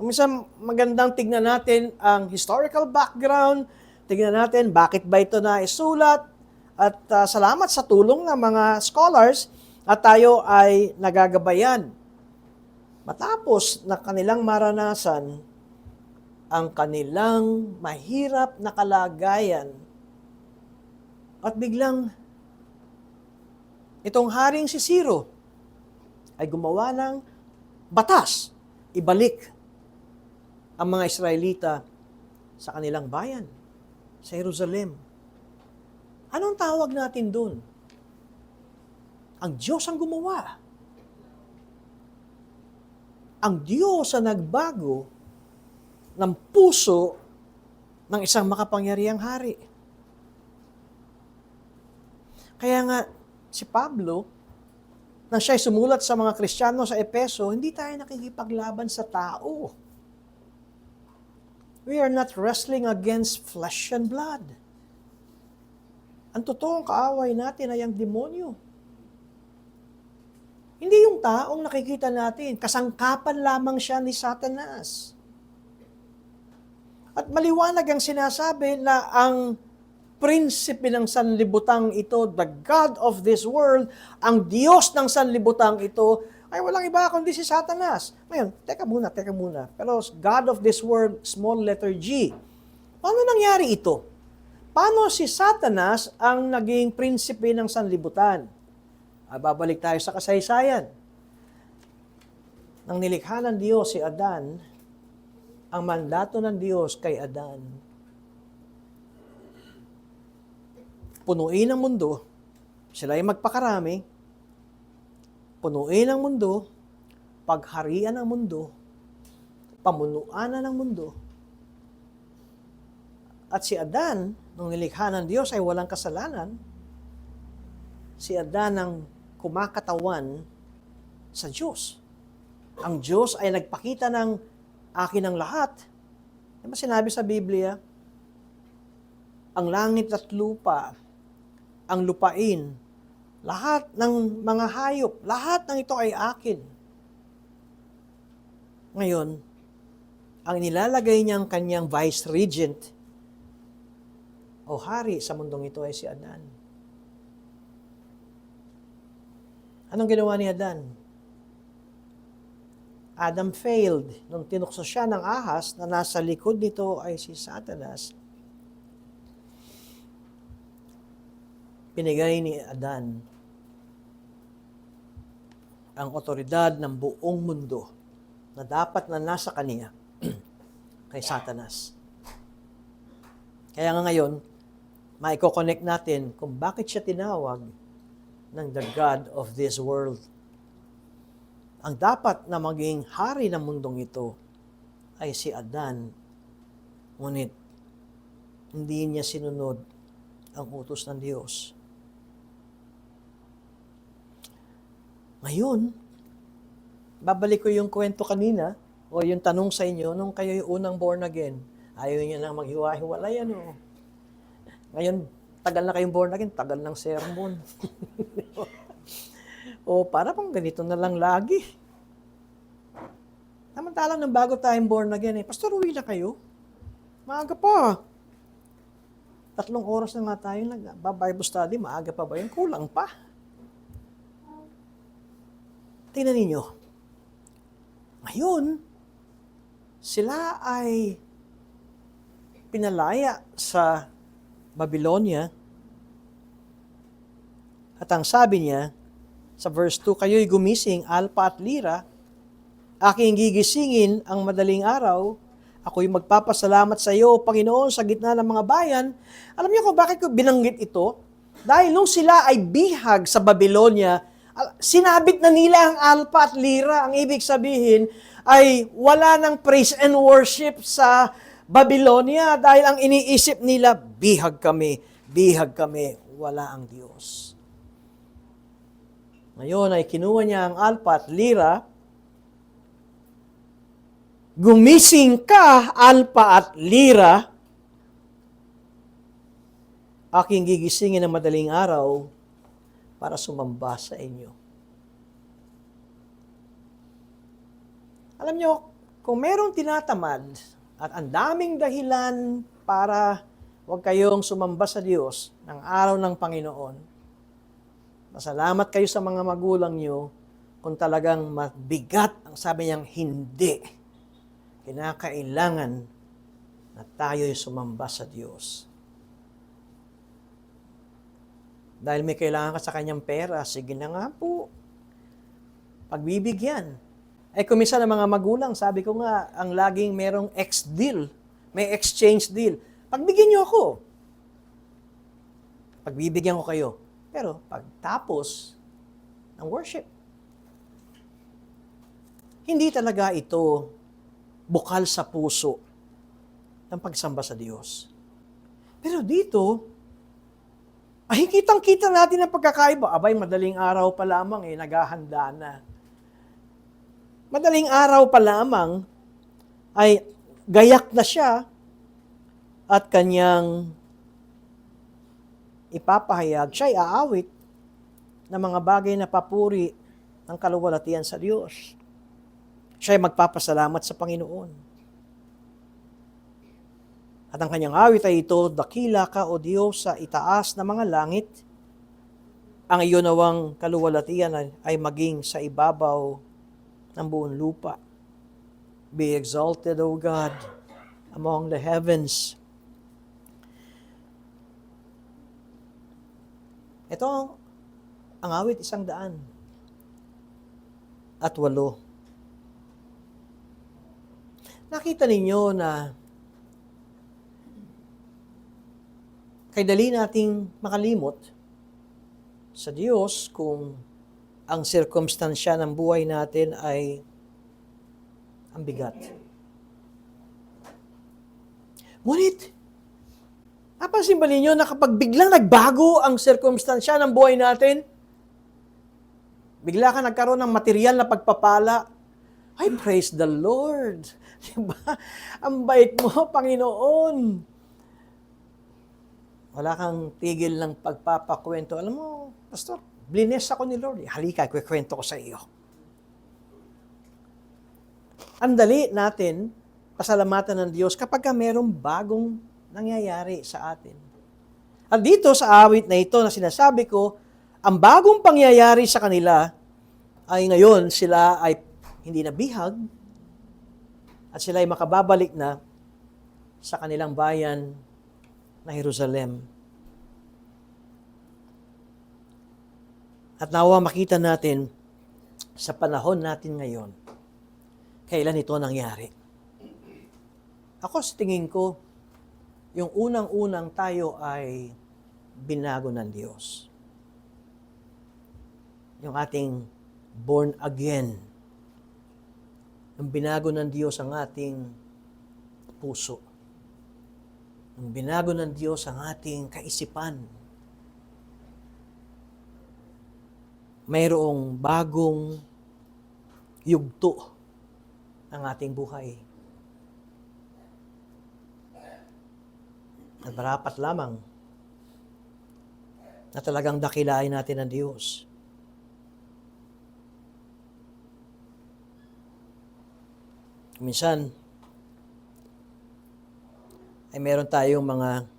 Minsan magandang tignan natin ang historical background, tignan natin bakit ba ito na isulat, at salamat sa tulong ng mga scholars at tayo ay nagagabayan. Matapos na kanilang maranasan ang kanilang mahirap na kalagayan, at biglang itong haring si Ciro ay gumawa ng batas, ibalik ang mga Israelita sa kanilang bayan, sa Jerusalem. Anong tawag natin doon? Ang Diyos ang gumawa. Ang Diyos ang nagbago ng puso ng isang makapangyarihang hari. Kaya nga, si Pablo, na siya'y sumulat sa mga Kristiyano sa Epeso, hindi tayo nakikipaglaban sa tao. We are not wrestling against flesh and blood. Ang totoong kaaway natin ay ang demonyo. Hindi yung taong nakikita natin, kasangkapan lamang siya ni Satanas. At maliwanag ang sinasabi na ang prinsipe ng sanlibutang ito, the God of this world, ang Diyos ng sanlibutang ito, ay walang iba kundi si Satanas. Ngayon, teka muna. Pero God of this world, small letter G. Paano nangyari ito? Paano si Satanas ang naging prinsipe ng sanlibutan? Babalik tayo sa kasaysayan. Nang nilikha ng Diyos si Adan, ang mandato ng Diyos kay Adan, punuin ang mundo, sila ay magpakarami, punuin ang mundo, pagharian ang mundo, pamunuanan ang mundo. At si Adan, nung nilikha ng Diyos ay walang kasalanan, si Adan ang kumakatawan sa Diyos. Ang Diyos ay nagpakita ng akin ang lahat. Diba sinabi sa Biblia, ang langit at lupa, ang lupain, lahat ng mga hayop, lahat ng ito ay akin. Ngayon, ang nilalagay niyang kanyang vice-regent o hari sa mundong ito ay si Adan. Anong ginawa ni Adan? Adam failed nung tinukso siya ng ahas na nasa likod nito ay si Satanas. Pinigay ni Adan ang otoridad ng buong mundo na dapat na nasa kanya kay Satanas. Kaya nga ngayon, maiko-connect natin kung bakit siya tinawag ng the God of this world. Ang dapat na maging hari ng mundong ito ay si Adan, ngunit hindi niya sinunod ang utos ng Diyos. Ngayon, babalik ko yung kwento kanina, o yung tanong sa inyo, nung kayo'y unang born again, ayaw niyo nang maghiwa-hiwalay, ano? Ngayon, tagal na kayong born again, tagal ng sermon. O para pang ganito na lang lagi. Samantalang nang bago tayong born again, Pastor, uwi na kayo? Maaga pa. 3 oras na nga tayo nag-Bible study, maaga pa ba yun? Kulang pa. Tingnan ninyo. Ngayon, sila ay pinalaya sa Babylonia. At ang sabi niya sa verse 2, kayo'y gumising, Alpha at Lyra, aking gigisingin ang madaling araw, ako'y magpapasalamat sa iyo, Panginoon, sa gitna ng mga bayan. Alam niyo kung bakit ko binanggit ito? Dahil nung sila ay bihag sa Babylonia, sinabit na nila ang Alpha at Lyra. Ang ibig sabihin ay wala ng praise and worship sa Babylonia dahil ang iniisip nila, bihag kami, wala ang Diyos. Ngayon ay kinuha niya ang Alpha at Lyra. Gumising ka, Alpha at Lyra, aking gigisingin ng madaling araw para sumamba sa inyo. Alam nyo, kung merong tinatamad at ang daming dahilan para huwag kayong sumamba sa Diyos ng araw ng Panginoon, masalamat kayo sa mga magulang nyo kung talagang mabigat ang sabi niyang hindi. Kinakailangan na tayo'y sumamba sa Diyos. Dahil may kailangan ka sa kanyang pera, sige na nga po. Pagbibigyan. Kung minsan ng mga magulang, sabi ko nga, ang laging merong deal, may exchange deal. Pagbigyan niyo ako. Pagbibigyan ko kayo. Pero pagtapos ng worship, hindi talaga ito bukal sa puso ng pagsamba sa Diyos. Pero dito, ay kitang-kita natin ang pagkakaiba. Abay, madaling araw pa lamang naghahanda na. Madaling araw pa lamang ay gayak na siya at kanyang ipapahayag, siya'y aawit ng mga bagay na papuri ng kaluwalhatian sa Diyos. Siya'y magpapasalamat sa Panginoon. At ang kanyang awit ay ito, dakila ka o Diyos sa itaas na mga langit, ang iyon nawang kaluwalhatian ay maging sa ibabaw ng buong lupa. Be exalted, O God, among the heavens. Ito ang awit 108. Nakita ninyo na kay dali nating makalimot sa Diyos kung ang sirkumstansya ng buhay natin ay ang bigat. Ngunit, napansin ba ninyo na kapag biglang nagbago ang sirkumstansya ng buhay natin, bigla ka nagkaroon ng material na pagpapala, ay, praise the Lord. Diba? Ang bait mo, Panginoon. Wala kang tigil ng pagpapakwento. Alam mo, Pastor, blines ako ni Lord. Halika, kwento ko sa iyo. Ang dali natin, pasalamatan ng Diyos kapag mayroong bagong nangyayari sa atin. At dito sa awit na ito na sinasabi ko, ang bagong pangyayari sa kanila ay ngayon sila ay hindi na bihag at sila ay makababalik na sa kanilang bayan na Jerusalem. At nawa makita natin sa panahon natin ngayon, kailan ito nangyari. Ako sa tingin ko, yung unang-unang tayo ay binago ng Diyos. Yung ating born again. Yung binago ng Diyos ang ating puso. Yung binago ng Diyos ang ating kaisipan. Mayroong bagong yugto ng ating buhay. At marapat lamang na talagang dakilain natin ang Diyos. Minsan, ay meron tayong mga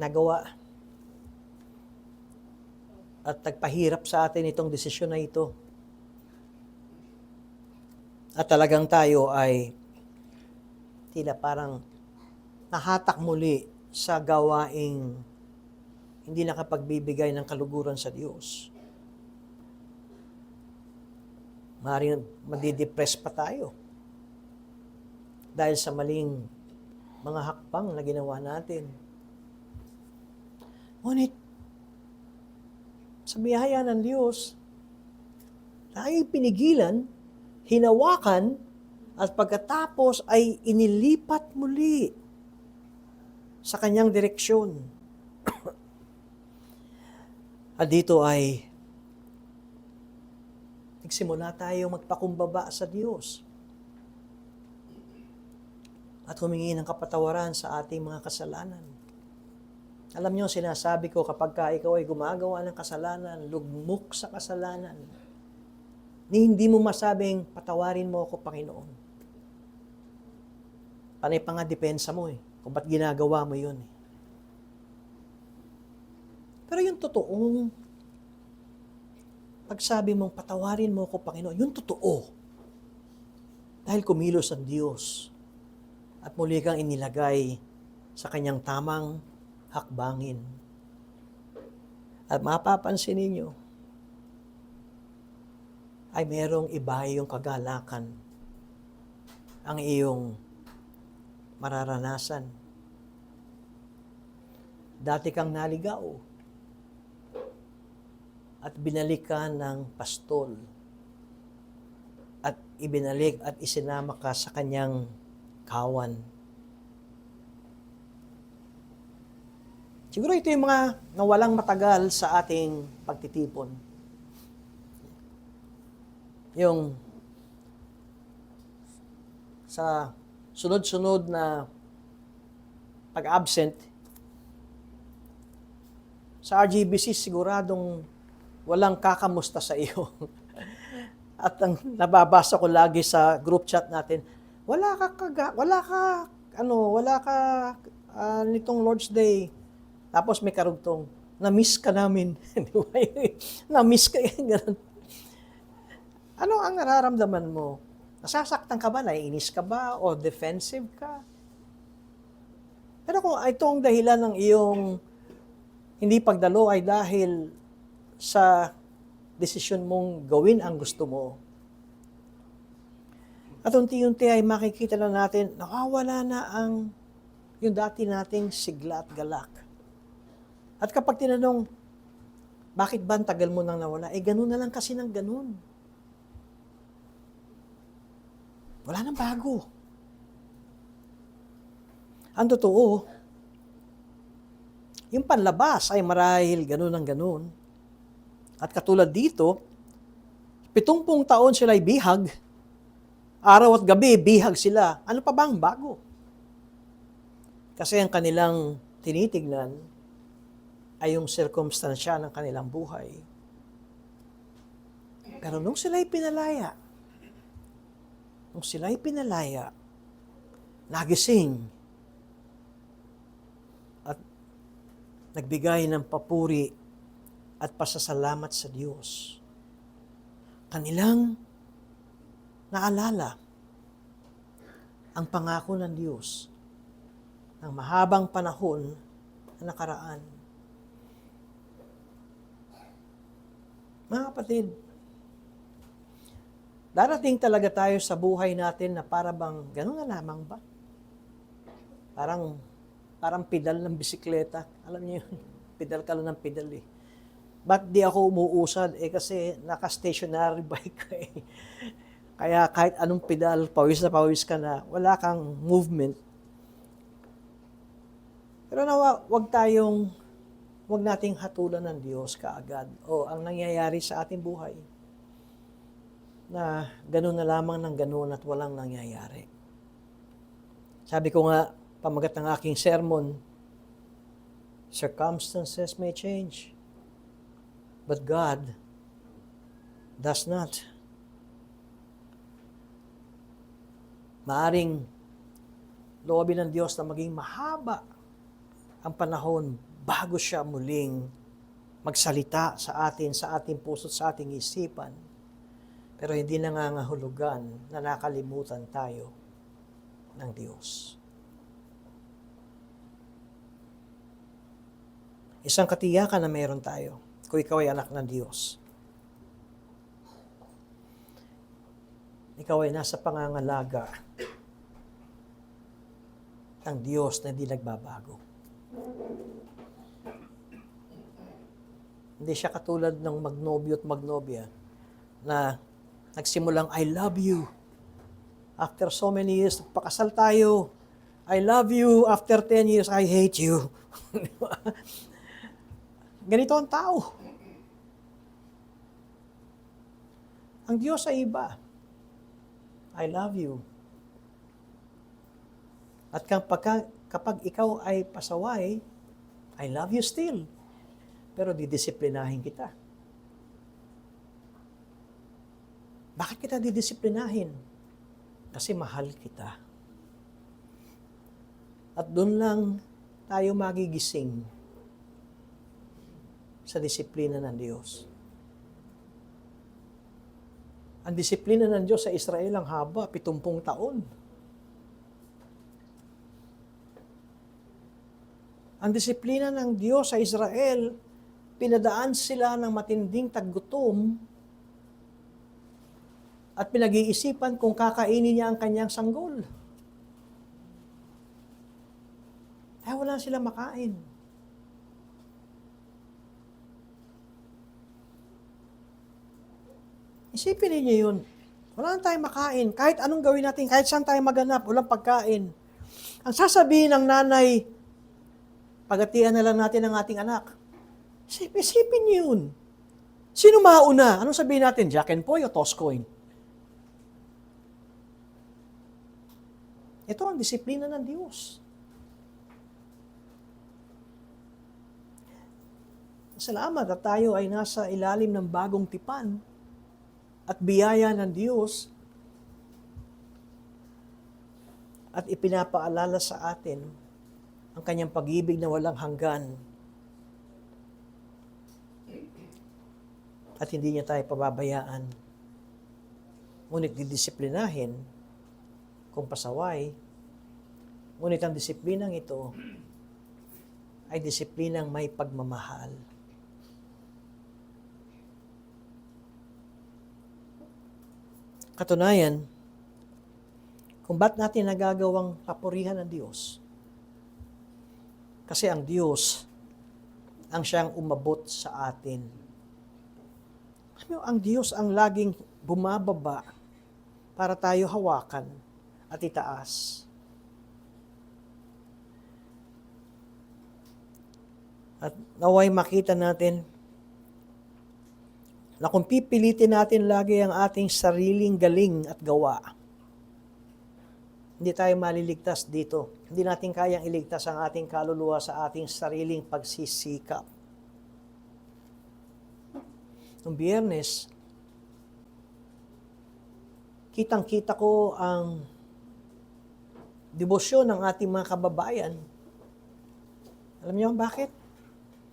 nagawa at nagpahirap sa atin itong desisyon na ito. At talagang tayo ay tila parang nahatak muli sa gawaing hindi nakapagbibigay ng kaluguran sa Diyos. Maaaring madidepress pa tayo dahil sa maling mga hakbang na ginawa natin. Ngunit, sa biyaya ng Diyos, tayo pinigilan, hinawakan, at pagkatapos ay inilipat muli sa kanyang direksyon. At dito ay nagsimula tayong magpakumbaba sa Diyos at humingi ng kapatawaran sa ating mga kasalanan. Alam niyo, sinasabi ko kapag ikaw ay gumagawa ng kasalanan, lugmok sa kasalanan, hindi mo masabing, patawarin mo ako, Panginoon. Panay pa nga depensa mo kung ba't ginagawa mo yun. Pero yung totoong pagsabi mong patawarin mo ako, Panginoon, yung totoo. Dahil kumilos ang Diyos at muli kang inilagay sa kanyang tamang hakbangin. At mapapansin ninyo, ay merong iba yung kagalakan ang iyong mararanasan. Dati kang naligaw at binalik ka ng pastol at ibinalik at isinama ka sa kanyang kawan. Siguro ito yung mga nawalang matagal sa ating pagtitipon. Yung sa sunod-sunod na pag-absent, sa RGBC siguradong walang kakamusta sa iyo. At ang nababasa ko lagi sa group chat natin, wala ka nitong Lord's Day. Tapos may karugtong, na-miss ka namin. Na-miss ka yan. Ganun. Ano ang nararamdaman mo? Nasasaktan ka ba? Naiinis ka ba? O defensive ka? Pero kung itong dahilan ng iyong hindi pagdalo ay dahil sa desisyon mong gawin ang gusto mo, at unti-unti ay makikita na natin, nakawala na yung dati nating sigla at galak. At kapag tinanong, bakit ba ang tagal mo nang nawala? Ganun na lang kasi ng ganun. Wala nang bago. Ang totoo, yung panlabas ay marahil ganun ang ganun. At katulad dito, 70 taon sila'y bihag, araw at gabi bihag sila. Ano pa bang bago? Kasi ang kanilang tinitignan ay yung sirkumstansya ng kanilang buhay. Pero nung sila'y pinalaya, nagising at nagbigay ng papuri at pasasalamat sa Diyos, kanilang naalala ang pangako ng Diyos ng mahabang panahon na nakaraan. Mga kapatid, darating talaga tayo sa buhay natin na para bang gano'n na lamang ba? Parang pedal ng bisikleta. Alam niyo yun, pedal ka lang ng pedal eh. Ba't di ako umuusad? Kasi naka-stationary bike ka eh. Kaya kahit anong pedal, pawis na pawis ka na, wala kang movement. Pero wag nating hatulan ng Diyos kaagad o ang nangyayari sa ating buhay na gano'n na lamang ng gano'n at walang nangyayari. Sabi ko nga, pamagat ng aking sermon, circumstances may change, but God does not. Maaring loobin ng Diyos na maging mahaba ang panahon bago siya muling magsalita sa atin, sa ating puso, sa ating isipan. Pero hindi nangangahulugan na nakalimutan tayo ng Diyos. Isang katiyakan na meron tayo kung ikaw ay anak ng Diyos. Ikaw ay nasa pangangalaga ng Diyos na hindi nagbabago. Hindi siya katulad ng magnobyo at magnobya na nagsimulang, I love you. After so many years, pakasal tayo. I love you. After 10 years, I hate you. Ganito ang tao. Ang Diyos ay iba. I love you. At kapag ikaw ay pasaway, I love you still. Pero didisiplinahin kita. Bakit kita didisiplinahin? Kasi mahal kita. At doon lang tayo magigising sa disiplina ng Diyos. Ang disiplina ng Diyos sa Israel ang haba, 70 taon. Ang disiplina ng Diyos sa Israel, pinadaan sila ng matinding taggutom at pinag-iisipan kung kakainin niya ang kanyang sanggol. Kaya wala sila makain. Isipin niyo yun. Wala na tayong makain. Kahit anong gawin natin, kahit saan tayo maganap, walang pagkain. Ang sasabihin ng nanay, pagatian na lang natin ang ating anak. Isipin niyo yun. Sino mauna? Anong sabihin natin? Jack and Poy o toss coin? Ito ang disiplina ng Diyos. Salamat at tayo ay nasa ilalim ng bagong tipan at biyaya ng Diyos at ipinapaalala sa atin ang kanyang pag-ibig na walang hanggan at hindi niya tayo pababayaan. Ngunit didisiplinahin kung pasaway. Ngunit ang disiplinang ito ay disiplinang may pagmamahal. Katunayan, kung ba't natin nagagawang papurihan ng Diyos? Kasi ang Diyos ang siyang umabot sa atin. Ang Diyos ang laging bumababa para tayo hawakan at itaas. At naway makita natin na kung pipilitin natin lagi ang ating sariling galing at gawa, hindi tayo maliligtas dito. Hindi natin kayang iligtas ang ating kaluluwa sa ating sariling pagsisikap. Noong Biyernes, kitang-kita ko ang debosyon ng ating mga kababayan. Alam niyo bakit?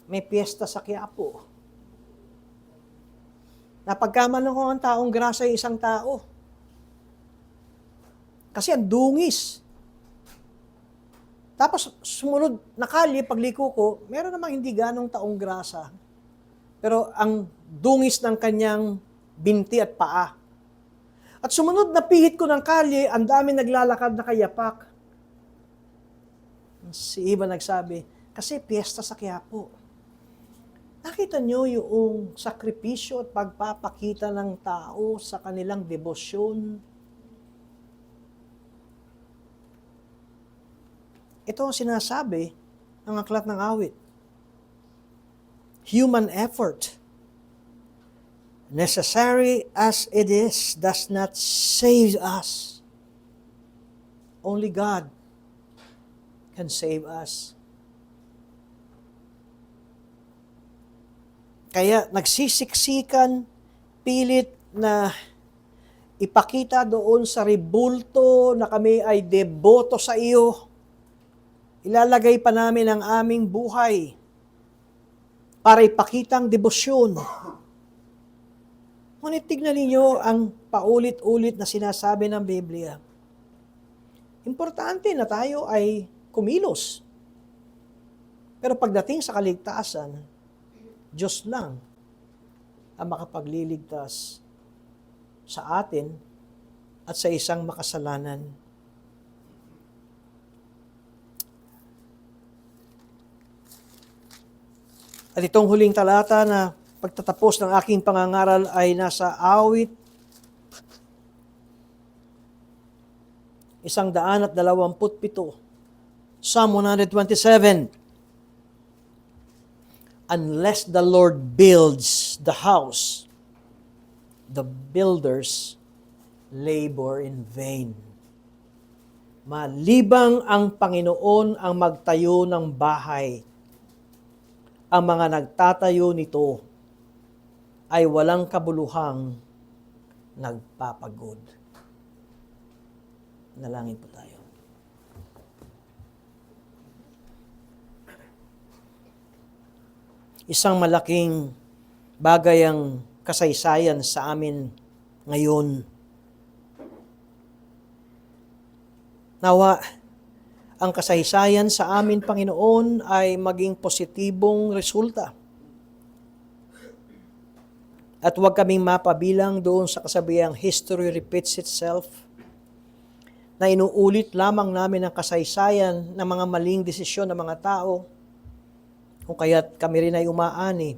May piyesta sa Quiapo. Napagkamalan ko ang taong grasa ay isang tao. Kasi ang dungis. Tapos sumunod na kalye, pagliko ko, meron namang hindi ganong taong grasa. Pero ang dungis ng kanyang binti at paa. At sumunod na pihit ko ng kalye, ang dami naglalakad na kayapak. Si Iba nagsabi, kasi piyesta sa Quiapo. Nakita niyo yung sakripisyo at pagpapakita ng tao sa kanilang debosyon. Ito ang sinasabi ng Aklat ng Awit. Human effort, necessary as it is, does not save us. Only God can save us. Kaya nagsisiksikan, pilit na ipakita doon sa rebulto na kami ay deboto sa iyo. Ilalagay pa namin ang aming buhay para ipakita ang debosyon. Ngunit tignan ninyo ang paulit-ulit na sinasabi ng Biblia. Importante na tayo ay kumilos. Pero pagdating sa kaligtasan, Diyos lang ang makapagliligtas sa atin at sa isang makasalanan. At itong huling talata na pagtatapos ng aking pangangaral ay nasa Awit 127, Psalm 127. Unless the Lord builds the house, the builders labor in vain. Malibang ang Panginoon ang magtayo ng bahay, ang mga nagtatayo nito ay walang kabuluhang nagpapagod. Nalangin po tayo. Isang malaking bagay ang kasaysayan sa amin ngayon. Nawa, ang kasaysayan sa amin, Panginoon, ay maging positibong resulta. At huwag kaming mapabilang doon sa kasabihang history repeats itself, na inuulit lamang namin ang kasaysayan ng mga maling desisyon ng mga tao, kung kaya't kami rin ay umaani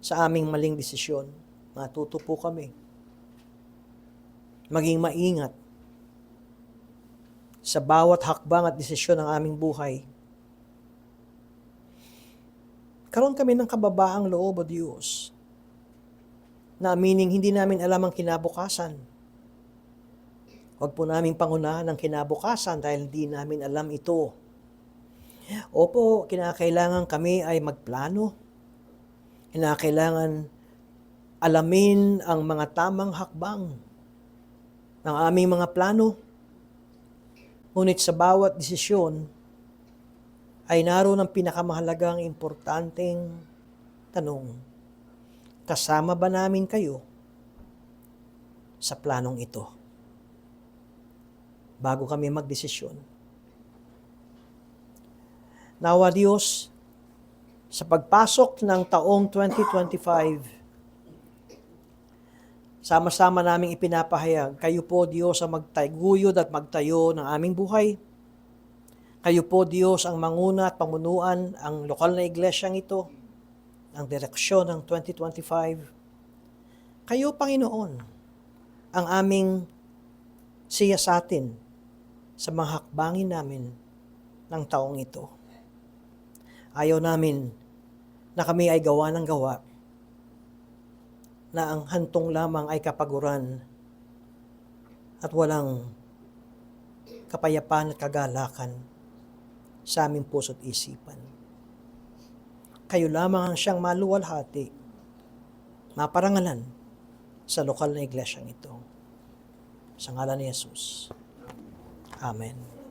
sa aming maling desisyon. Matuto po kami. Maging maingat sa bawat hakbang at desisyon ng aming buhay. Karoon kami ng kababaang loob, O Diyos, na amining hindi namin alam ang kinabukasan. Huwag po namin pangunahan ang kinabukasan dahil hindi namin alam ito. Opo, kinakailangan kami ay magplano. Kinakailangan alamin ang mga tamang hakbang ng aming mga plano. Ngunit sa bawat desisyon ay naroon ang pinakamahalagang importanteng tanong. Kasama ba namin kayo sa planong ito? Bago kami magdesisyon. Nawa Diyos, sa pagpasok ng taong 2025, sama-sama naming ipinapahayag, kayo po Diyos ang magtaguyod at magtayo ng aming buhay. Kayo po Diyos ang manguna at pamunuan ang lokal na iglesyang ito, ang direksyon ng 2025. Kayo, Panginoon, ang aming siyasatin sa mga hakbangin namin ng taong ito. Ayaw namin na kami ay gawa ng gawa, na ang hantong lamang ay kapaguran at walang kapayapaan at kagalakan sa aming puso't isipan. Kayo lamang ang siyang maluwalhati, maparangalan sa lokal na iglesyang ito. Sa ngalan ni Jesus. Amen.